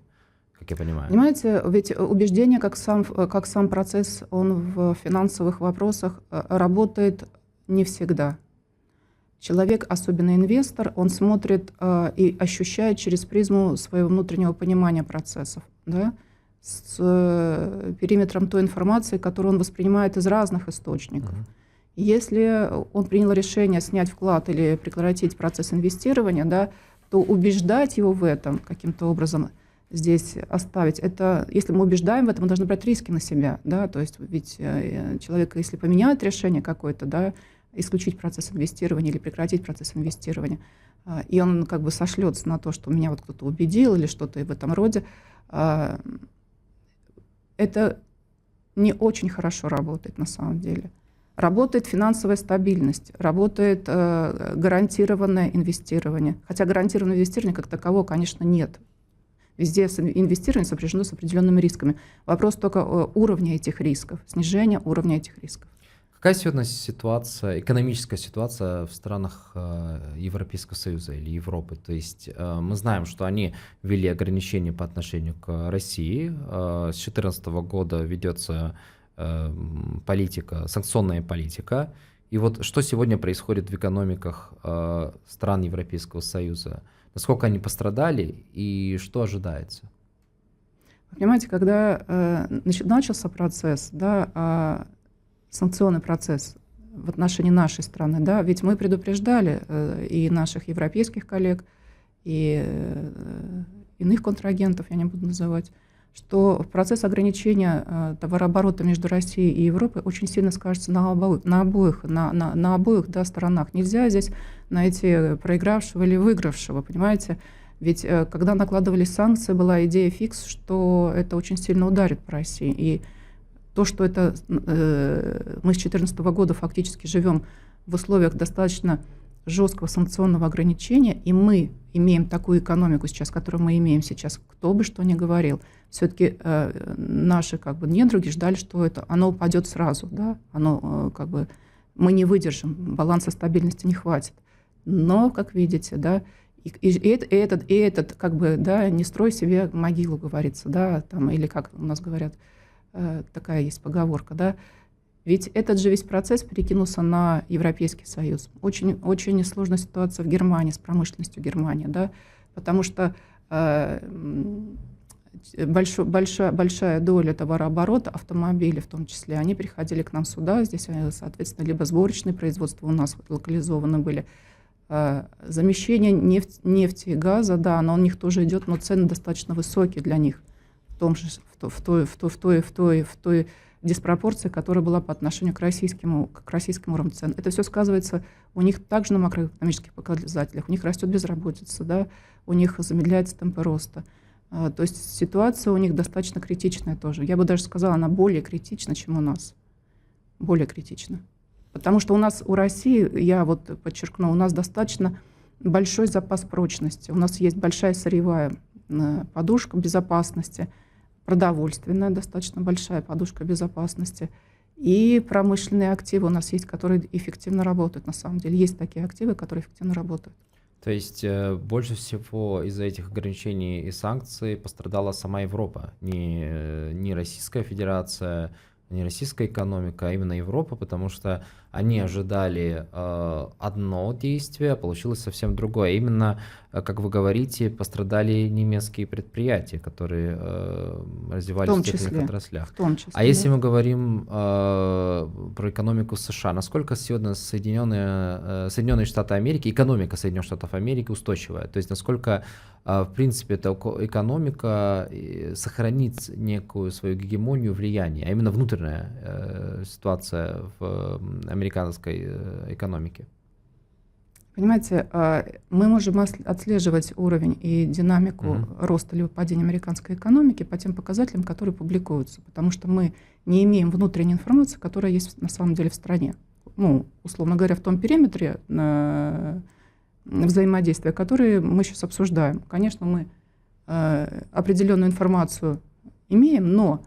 как я понимаю. Понимаете, ведь убеждение, как сам процесс, он в финансовых вопросах работает не всегда. Человек, особенно инвестор, он смотрит и ощущает через призму своего внутреннего понимания процессов, да, с периметром той информации, которую он воспринимает из разных источников. Если он принял решение снять вклад или прекратить процесс инвестирования, да, то убеждать его в этом каким-то образом здесь оставить. Это, если мы убеждаем в этом, мы должны брать риски на себя. Да? То есть ведь человек, если поменяет решение какое-то, да, исключить процесс инвестирования или прекратить процесс инвестирования, и он как бы сошлется на то, что меня вот кто-то убедил или что-то в этом роде, это не очень хорошо работает на самом деле. Работает финансовая стабильность, работает гарантированное инвестирование. Хотя гарантированное инвестирование как такового, конечно, нет. Везде инвестирование сопряжено с определенными рисками. Вопрос только уровня этих рисков, снижения уровня этих рисков. Какая сегодня ситуация, экономическая ситуация в странах Европейского Союза или Европы? То есть мы знаем, что они ввели ограничения по отношению к России. С 2014 года ведется политика, санкционная политика. И вот что сегодня происходит в экономиках стран Европейского Союза? Насколько они пострадали и что ожидается? Понимаете, когда начался процесс, да, санкционный процесс в отношении нашей страны, да, ведь мы предупреждали и наших европейских коллег, и иных контрагентов, я не буду называть, что процесс ограничения товарооборота между Россией и Европой очень сильно скажется на обоих да, сторонах. Нельзя здесь найти проигравшего или выигравшего, понимаете? Ведь когда накладывались санкции, была идея фикс, что это очень сильно ударит по России. И то, что мы с 2014 года фактически живем в условиях достаточно жесткого санкционного ограничения, и мы имеем такую экономику сейчас, которую мы имеем сейчас, кто бы что ни говорил, все-таки наши как бы недруги ждали, что оно упадет сразу, да, мы не выдержим, баланса стабильности не хватит. Но, как видите, да, и этот как бы, да, не строй себе могилу, говорится, да, там, или как у нас говорят, такая есть поговорка, да. Ведь этот же весь процесс перекинулся на Европейский Союз. Очень, очень сложная ситуация в Германии, с промышленностью Германии, да, потому что большая доля товарооборота, автомобили в том числе, они приходили к нам сюда, здесь, соответственно, либо сборочные производства у нас локализованы были, замещение нефти и газа, да, но у них тоже идет, но цены достаточно высокие для них, в той диспропорции, которая была по отношению к российскому уровню цен. Это все сказывается у них также на макроэкономических показателях. У них растет безработица, да, у них замедляется темпы роста. То есть ситуация у них достаточно критичная тоже. Я бы даже сказала, она более критична, чем у нас. Более критична. Потому что у России, я вот подчеркну, у нас достаточно большой запас прочности. У нас есть большая сырьевая подушка безопасности, продовольственная достаточно большая подушка безопасности. И промышленные активы у нас есть, которые эффективно работают на самом деле. Есть такие активы, которые эффективно работают. То есть больше всего из-за этих ограничений и санкций пострадала сама Европа, не Российская Федерация, не российская экономика, а именно Европа, потому что они ожидали одно действие, а получилось совсем другое. Именно, как вы говорите, пострадали немецкие предприятия, которые развивались в тех или иных отраслях. В том числе, а если мы говорим про экономику США, насколько сегодня Соединенные Штаты Америки, экономика Соединенных Штатов Америки устойчивая? То есть насколько, в принципе, эта экономика сохранит некую свою гегемонию, влияние, а именно внутренняя ситуация в американской экономике? Понимаете, мы можем отслеживать уровень и динамику роста или падения американской экономики по тем показателям, которые публикуются, потому что мы не имеем внутренней информации, которая есть на самом деле в стране. Ну, условно говоря, в том периметре взаимодействия, который мы сейчас обсуждаем. Конечно, мы определенную информацию имеем, но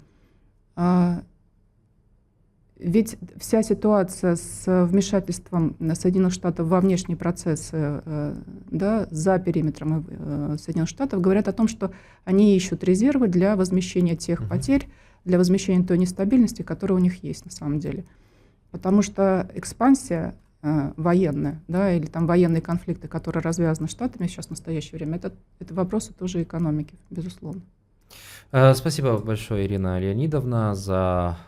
ведь вся ситуация с вмешательством Соединенных Штатов во внешние процессы, да, за периметром Соединенных Штатов говорят о том, что они ищут резервы для возмещения тех потерь, для возмещения той нестабильности, которая у них есть на самом деле. Потому что экспансия военная, да, или там военные конфликты, которые развязаны Штатами сейчас в настоящее время, это вопросы тоже экономики, безусловно. Спасибо большое, Ирина Леонидовна, за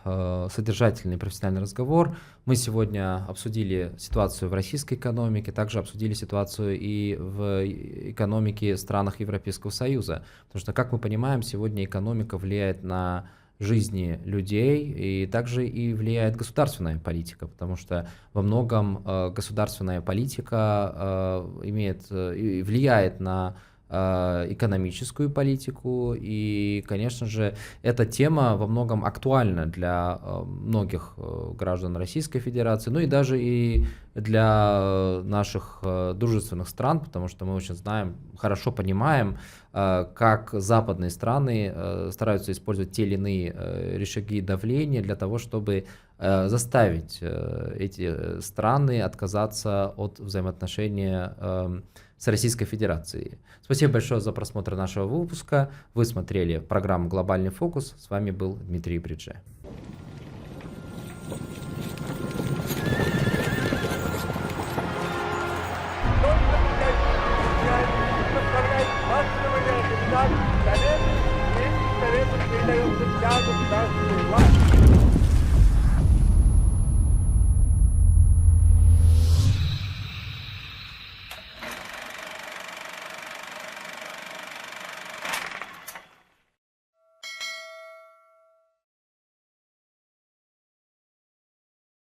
содержательный профессиональный разговор. Мы сегодня обсудили ситуацию в российской экономике, также обсудили ситуацию и в экономике странах Европейского Союза. Потому что, как мы понимаем, сегодня экономика влияет на жизни людей и также и влияет государственная политика, потому что во многом государственная политика влияет на экономическую политику, и, конечно же, эта тема во многом актуальна для многих граждан Российской Федерации, ну и даже и для наших дружественных стран, потому что мы очень знаем, хорошо понимаем, как западные страны стараются использовать те или иные рычаги давления для того, чтобы заставить эти страны отказаться от взаимоотношения с Российской Федерацией. Спасибо большое за просмотр нашего выпуска. Вы смотрели программу «Глобальный фокус». С вами был Дмитрий Бридже. Совету передается вся государственная власть.